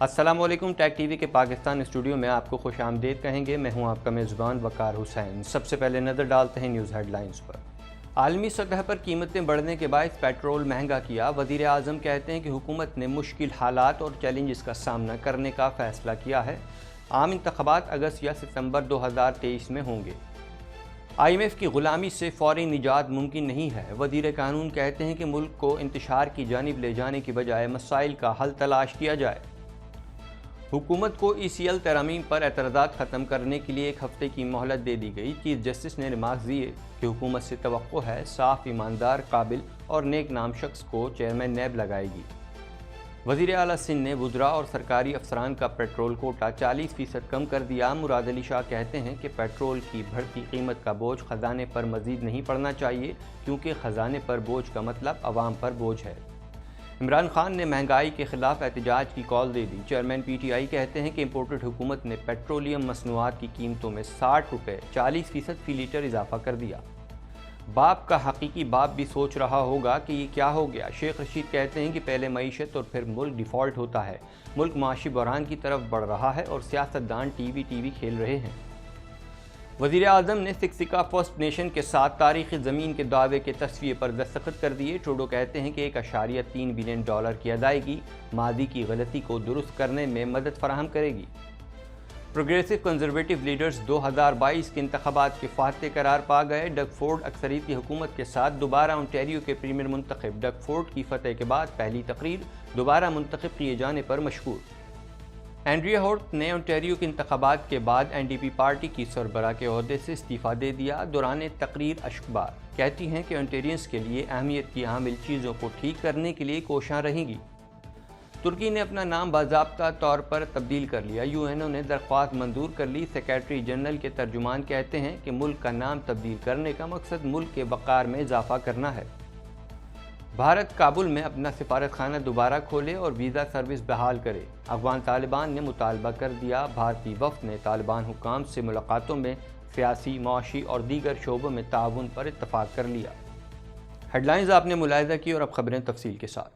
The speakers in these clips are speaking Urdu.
السلام علیکم، ٹیک ٹی وی کے پاکستان اسٹوڈیو میں آپ کو خوش آمدید کہیں گے۔ میں ہوں آپ کا میزبان وقار حسین۔ سب سے پہلے نظر ڈالتے ہیں نیوز ہیڈ لائنز پر۔ عالمی سطح پر قیمتیں بڑھنے کے باعث پیٹرول مہنگا کیا۔ وزیر اعظم کہتے ہیں کہ حکومت نے مشکل حالات اور چیلنجز کا سامنا کرنے کا فیصلہ کیا ہے۔ عام انتخابات اگست یا ستمبر 2023 میں ہوں گے۔ آئی ایم ایف کی غلامی سے فوری نجات ممکن نہیں ہے۔ وزیر قانون کہتے ہیں کہ ملک کو انتشار کی جانب لے جانے کی بجائے مسائل کا حل تلاش کیا جائے۔ حکومت کو ای سی ایل ترامیم پر اعتراضات ختم کرنے کے لیے ایک ہفتے کی مہلت دے دی گئی۔ چیف جسٹس نے ریمارکس دیے کہ حکومت سے توقع ہے صاف، ایماندار، قابل اور نیک نام شخص کو چیئرمین نیب لگائے گی۔ وزیر اعلیٰ سندھ نے وزراء اور سرکاری افسران کا پیٹرول کوٹا 40% کم کر دیا۔ مراد علی شاہ کہتے ہیں کہ پیٹرول کی بڑھتی قیمت کا بوجھ خزانے پر مزید نہیں پڑنا چاہیے، کیونکہ خزانے پر بوجھ کا مطلب عوام پر بوجھ ہے۔ عمران خان نے مہنگائی کے خلاف احتجاج کی کال دے دی۔ چیئرمین پی ٹی آئی کہتے ہیں کہ امپورٹڈ حکومت نے پیٹرولیم مصنوعات کی قیمتوں میں 60 روپے 40% فی لیٹر اضافہ کر دیا۔ باپ کا حقیقی باپ بھی سوچ رہا ہوگا کہ یہ کیا ہو گیا۔ شیخ رشید کہتے ہیں کہ پہلے معیشت اور پھر ملک ڈیفالٹ ہوتا ہے۔ ملک معاشی بحران کی طرف بڑھ رہا ہے اور سیاستدان ٹی وی کھیل رہے ہیں۔ وزیر اعظم نے سکسیکا فرسٹ نیشن کے ساتھ تاریخی زمین کے دعوے کے تصفیے پر دستخط کر دیے۔ ٹروڈو کہتے ہیں کہ $1.3 بلین کی ادائیگی ماضی کی غلطی کو درست کرنے میں مدد فراہم کرے گی۔ پروگریسو کنزرویٹو لیڈرز 2022 کے انتخابات کے فاتح قرار پا گئے۔ ڈگ فورڈ اکثریتی حکومت کے ساتھ دوبارہ اونٹیریو کے پریمیئر منتخب۔ ڈگ فورڈ کی فتح کے بعد پہلی تقریر دوبارہ منتخب کیے جانے پر مشکور۔ اینڈریا ہورت نے اونٹیریو کے انتخابات کے بعد این ڈی پی پارٹی کی سربراہ کے عہدے سے استعفیٰ دے دیا۔ دوران تقریر اشکبار کہتی ہیں کہ اونٹیریئنس کے لیے اہمیت کی حامل چیزوں کو ٹھیک کرنے کے لیے کوشاں رہیں گی۔ ترکی نے اپنا نام باضابطہ طور پر تبدیل کر لیا۔ یو این او نے درخواست منظور کر لی۔ سیکریٹری جنرل کے ترجمان کہتے ہیں کہ ملک کا نام تبدیل کرنے کا مقصد ملک کے وقار میں اضافہ کرنا ہے۔ بھارت کابل میں اپنا سفارت خانہ دوبارہ کھولے اور ویزا سروس بحال کرے۔ افغان طالبان نے مطالبہ کر دیا۔ بھارتی وفد نے طالبان حکام سے ملاقاتوں میں سیاسی، معاشی اور دیگر شعبوں میں تعاون پر اتفاق کر لیا۔ ہیڈ لائنز آپ نے ملاحظہ کی اور اب خبریں تفصیل کے ساتھ۔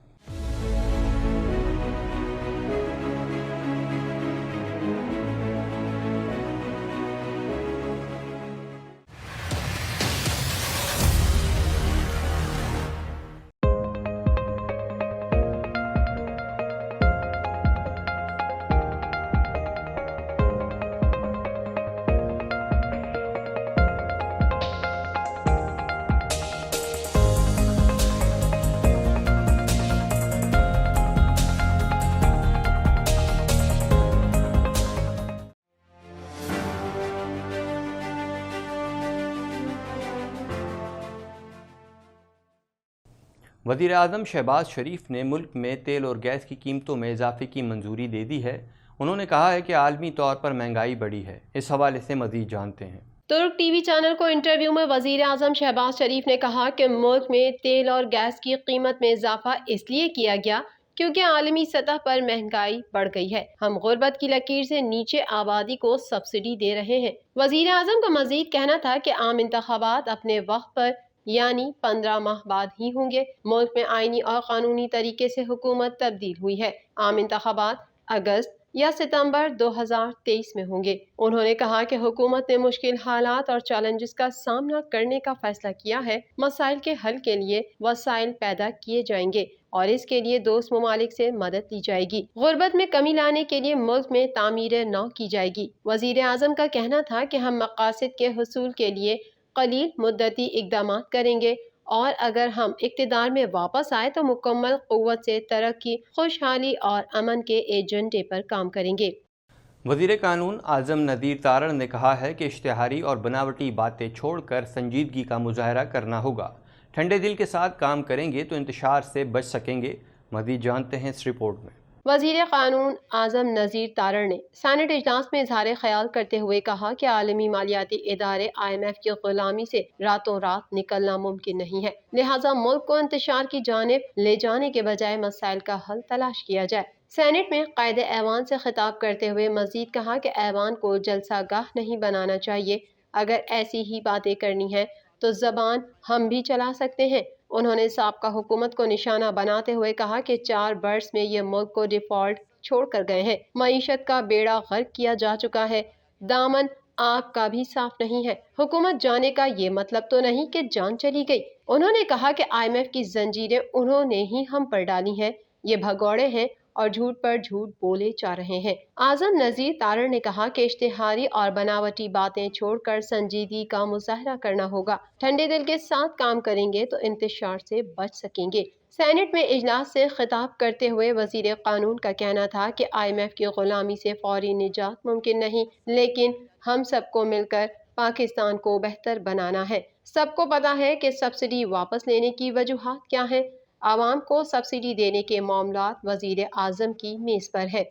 وزیر اعظم شہباز شریف نے ملک میں تیل اور گیس کی قیمتوں میں اضافے کی منظوری دے دی ہے۔ انہوں نے کہا ہے کہ عالمی طور پر مہنگائی بڑھی ہے۔ اس حوالے سے مزید جانتے ہیں۔ ترک ٹی وی چینل کو انٹرویو میں وزیر اعظم شہباز شریف نے کہا کہ ملک میں تیل اور گیس کی قیمت میں اضافہ اس لیے کیا گیا کیونکہ عالمی سطح پر مہنگائی بڑھ گئی ہے۔ ہم غربت کی لکیر سے نیچے آبادی کو سبسڈی دے رہے ہیں۔ وزیر اعظم کا مزید کہنا تھا کہ عام انتخابات اپنے وقت پر یعنی 15 ماہ بعد ہی ہوں گے۔ ملک میں آئینی اور قانونی طریقے سے حکومت تبدیل ہوئی ہے۔ عام انتخابات اگست یا ستمبر 2023 میں ہوں گے۔ انہوں نے کہا کہ حکومت نے مشکل حالات اور چیلنجز کا سامنا کرنے کا فیصلہ کیا ہے۔ مسائل کے حل کے لیے وسائل پیدا کیے جائیں گے اور اس کے لیے دوست ممالک سے مدد لی جائے گی۔ غربت میں کمی لانے کے لیے ملک میں تعمیر نو کی جائے گی۔ وزیر اعظم کا کہنا تھا کہ ہم مقاصد کے حصول کے لیے قلیل مدتی اقدامات کریں گے اور اگر ہم اقتدار میں واپس آئے تو مکمل قوت سے ترقی، خوشحالی اور امن کے ایجنڈے پر کام کریں گے۔ وزیر قانون اعظم نذیر تارڑ نے کہا ہے کہ اشتہاری اور بناوٹی باتیں چھوڑ کر سنجیدگی کا مظاہرہ کرنا ہوگا۔ ٹھنڈے دل کے ساتھ کام کریں گے تو انتشار سے بچ سکیں گے۔ مزید جانتے ہیں اس رپورٹ میں۔ وزیر قانون اعظم نذیر تارڑ نے سینیٹ اجلاس میں اظہار خیال کرتے ہوئے کہا کہ عالمی مالیاتی ادارے آئی ایم ایف کی غلامی سے راتوں رات نکلنا ممکن نہیں ہے، لہٰذا ملک کو انتشار کی جانب لے جانے کے بجائے مسائل کا حل تلاش کیا جائے۔ سینیٹ میں قائد ایوان سے خطاب کرتے ہوئے مزید کہا کہ ایوان کو جلسہ گاہ نہیں بنانا چاہیے۔ اگر ایسی ہی باتیں کرنی ہیں تو زبان ہم بھی چلا سکتے ہیں۔ انہوں نے سابقہ حکومت کو نشانہ بناتے ہوئے کہا کہ 4 برس میں یہ ملک کو ڈیفالٹ چھوڑ کر گئے ہیں۔ معیشت کا بیڑا غرق کیا جا چکا ہے، دامن آپ کا بھی صاف نہیں ہے۔ حکومت جانے کا یہ مطلب تو نہیں کہ جان چلی گئی۔ انہوں نے کہا کہ IMF کی زنجیریں انہوں نے ہی ہم پر ڈالی ہیں، یہ بھگوڑے ہیں اور جھوٹ پر جھوٹ بولے جا رہے ہیں۔ اعظم نذیر تارڑ نے کہا کہ اشتہاری اور بناوٹی باتیں چھوڑ کر سنجیدگی کا مظاہرہ کرنا ہوگا۔ ٹھنڈے دل کے ساتھ کام کریں گے تو انتشار سے بچ سکیں گے۔ سینٹ میں اجلاس سے خطاب کرتے ہوئے وزیر قانون کا کہنا تھا کہ IMF کی غلامی سے فوری نجات ممکن نہیں، لیکن ہم سب کو مل کر پاکستان کو بہتر بنانا ہے۔ سب کو پتا ہے کہ سبسڈی واپس لینے کی وجوہات کیا ہیں۔ عوام کو سبسڈی دینے کے معاملات وزیر اعظم کی میز پر ہے۔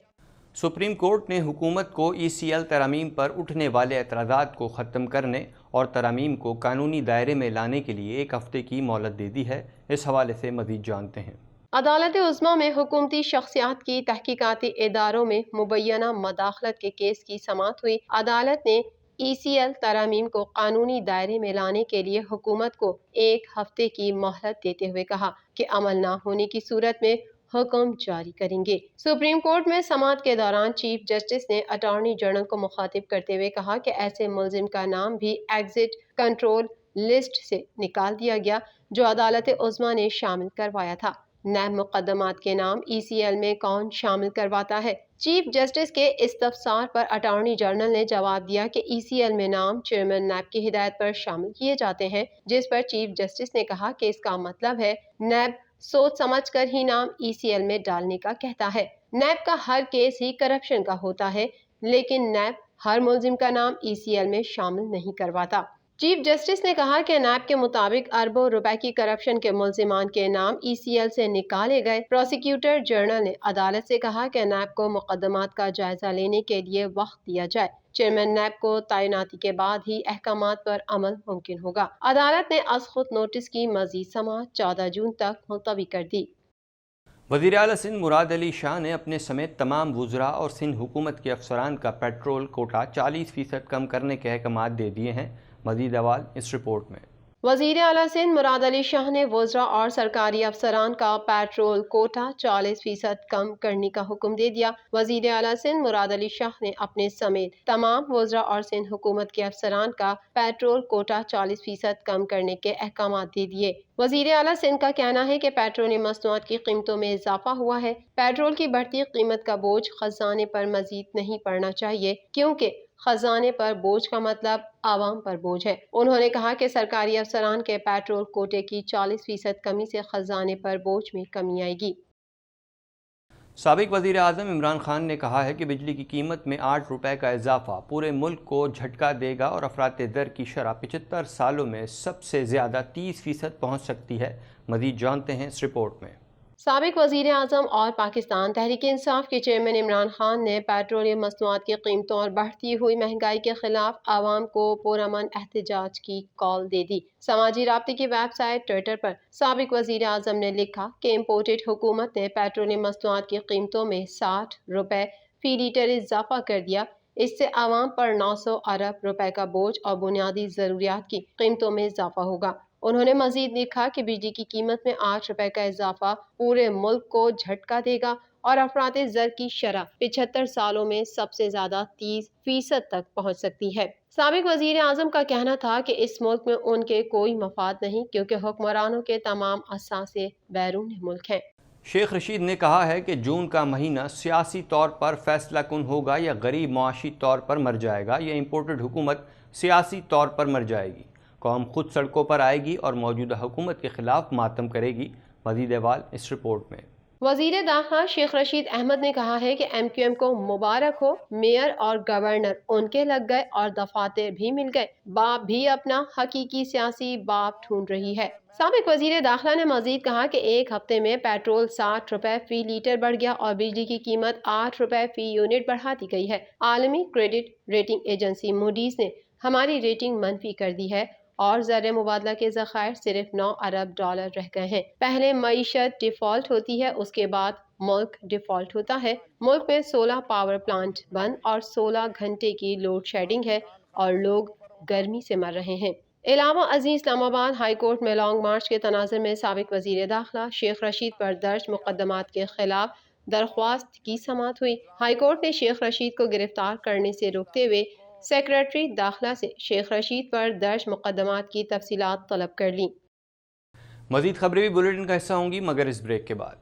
سپریم کورٹ نے حکومت کو ECL ترامیم پر اٹھنے والے اعتراضات کو ختم کرنے اور ترامیم کو قانونی دائرے میں لانے کے لیے 1 ہفتے کی مہلت دے دی ہے۔ اس حوالے سے مزید جانتے ہیں۔ عدالت عظمیٰ میں حکومتی شخصیات کی تحقیقاتی اداروں میں مبینہ مداخلت کے کیس کی سماعت ہوئی۔ عدالت نے ECL ترامیم کو قانونی دائرے میں لانے کے لیے حکومت کو 1 ہفتے کی مہلت دیتے ہوئے کہا کہ عمل نہ ہونے کی صورت میں حکم جاری کریں گے۔ سپریم کورٹ میں سماعت کے دوران چیف جسٹس نے اٹارنی جنرل کو مخاطب کرتے ہوئے کہا کہ ایسے ملزم کا نام بھی ایگزٹ کنٹرول لسٹ سے نکال دیا گیا جو عدالت عظمیٰ نے شامل کروایا تھا۔ نیب مقدمات کے نام ECL میں کون شامل کرواتا ہے؟ چیف جسٹس کے استفسار پر اٹارنی جنرل نے جواب دیا کہ ECL میں نام چیئرمین نیب کی ہدایت پر شامل کیے جاتے ہیں، جس پر چیف جسٹس نے کہا کہ اس کا مطلب ہے نیب سوچ سمجھ کر ہی نام ECL میں ڈالنے کا کہتا ہے۔ نیب کا ہر کیس ہی کرپشن کا ہوتا ہے، لیکن نیب ہر ملزم کا نام ECL میں شامل نہیں کرواتا۔ چیف جسٹس نے کہا کہ نیب کے مطابق اربوں روپے کی کرپشن کے ملزمان کے نام ECL سے نکالے گئے۔ پروسیکیوٹر جنرل نے عدالت سے کہا کہ نیب کو مقدمات کا جائزہ لینے کے لیے وقت دیا جائے۔ چیئرمین نیب کو تعیناتی کے بعد ہی احکامات پر عمل ممکن ہوگا۔ عدالت نے از خود نوٹس کی مزید سماعت 14 جون تک ملتوی کر دی۔ وزیر اعلیٰ سندھ مراد علی شاہ نے اپنے سمیت تمام وزراء اور سندھ حکومت کے افسران کا پیٹرول کوٹا 40% کم کرنے کے احکامات دے دیے ہیں۔ مزید احوال اس رپورٹ میں۔ وزیر اعلیٰ سندھ مراد علی شاہ نے وزراء اور سرکاری افسران کا پیٹرول کوٹا 40% کم کرنے کا حکم دے دیا۔ وزیر اعلیٰ سندھ مراد علی شاہ نے اپنے سمیت تمام وزراء اور سندھ حکومت کے افسران کا پیٹرول کوٹا 40% کم کرنے کے احکامات دے دیے۔ وزیر اعلیٰ سندھ کا کہنا ہے کہ پیٹرولیم مصنوعات کی قیمتوں میں اضافہ ہوا ہے۔ پیٹرول کی بڑھتی قیمت کا بوجھ خزانے پر مزید نہیں پڑنا چاہیے، کیونکہ خزانے پر بوجھ کا مطلب عوام پر بوجھ ہے۔ انہوں نے کہا کہ سرکاری افسران کے پیٹرول کوٹے کی 40% کمی سے خزانے پر بوجھ میں کمی آئے گی۔ سابق وزیر اعظم عمران خان نے کہا ہے کہ بجلی کی قیمت میں 8 روپے کا اضافہ پورے ملک کو جھٹکا دے گا اور افراط زر کی شرح 75 سالوں میں سب سے زیادہ 30% پہنچ سکتی ہے۔ مزید جانتے ہیں اس رپورٹ میں۔ سابق وزیر اعظم اور پاکستان تحریک انصاف کے چیئرمین عمران خان نے پیٹرولیم مصنوعات کی قیمتوں اور بڑھتی ہوئی مہنگائی کے خلاف عوام کو پرامن احتجاج کی کال دے دی۔ سماجی رابطے کی ویب سائٹ ٹویٹر پر سابق وزیر اعظم نے لکھا کہ امپورٹڈ حکومت نے پیٹرولیم مصنوعات کی قیمتوں میں 60 روپے فی لیٹر اضافہ کر دیا۔ اس سے عوام پر 900 ارب روپے کا بوجھ اور بنیادی ضروریات کی قیمتوں میں اضافہ ہوگا۔ انہوں نے مزید لکھا کہ بجلی کی قیمت میں 8 روپے کا اضافہ پورے ملک کو جھٹکا دے گا اور افراط زر کی شرح 75 سالوں میں سب سے زیادہ 30% تک پہنچ سکتی ہے۔ سابق وزیر اعظم کا کہنا تھا کہ اس ملک میں ان کے کوئی مفاد نہیں، کیونکہ حکمرانوں کے تمام اثاثے بیرون ملک ہیں۔ شیخ رشید نے کہا ہے کہ جون کا مہینہ سیاسی طور پر فیصلہ کن ہوگا، یا غریب معاشی طور پر مر جائے گا یا امپورٹڈ حکومت سیاسی طور پر مر جائے گی۔ قوم خود سڑکوں پر آئے گی اور موجودہ حکومت کے خلاف ماتم کرے گی۔ مزید احوال اس رپورٹ میں۔ وزیر داخلہ شیخ رشید احمد نے کہا ہے کہ MQM کو مبارک ہو، میئر اور گورنر ان کے لگ گئے اور دفاتر بھی مل گئے، باپ بھی اپنا حقیقی سیاسی باپ ڈھونڈ رہی ہے۔ سابق وزیر داخلہ نے مزید کہا کہ ایک ہفتے میں پیٹرول 60 روپے فی لیٹر بڑھ گیا اور بجلی کی قیمت 8 روپے فی یونٹ بڑھا دی گئی ہے۔ عالمی کریڈٹ ریٹنگ ایجنسی موڈیز نے ہماری ریٹنگ منفی کر دی ہے اور زر مبادلہ کے ذخائر صرف 9 ارب ڈالر رہ گئے ہیں۔ پہلے معیشت ڈیفالٹ ہوتی ہے، اس کے بعد ملک ڈیفالٹ ہوتا ہے۔ ملک میں 16 پاور پلانٹ بند اور 16 گھنٹے کی لوڈ شیڈنگ ہے اور لوگ گرمی سے مر رہے ہیں۔ علاوہ ازیں اسلام آباد ہائی کورٹ میں لانگ مارچ کے تناظر میں سابق وزیر داخلہ شیخ رشید پر درج مقدمات کے خلاف درخواست کی سماعت ہوئی۔ ہائی کورٹ نے شیخ رشید کو گرفتار کرنے سے روکتے ہوئے سیکریٹری داخلہ سے شیخ رشید پر درج مقدمات کی تفصیلات طلب کر لیں۔ مزید خبریں بھی بلیٹن کا حصہ ہوں گی مگر اس بریک کے بعد۔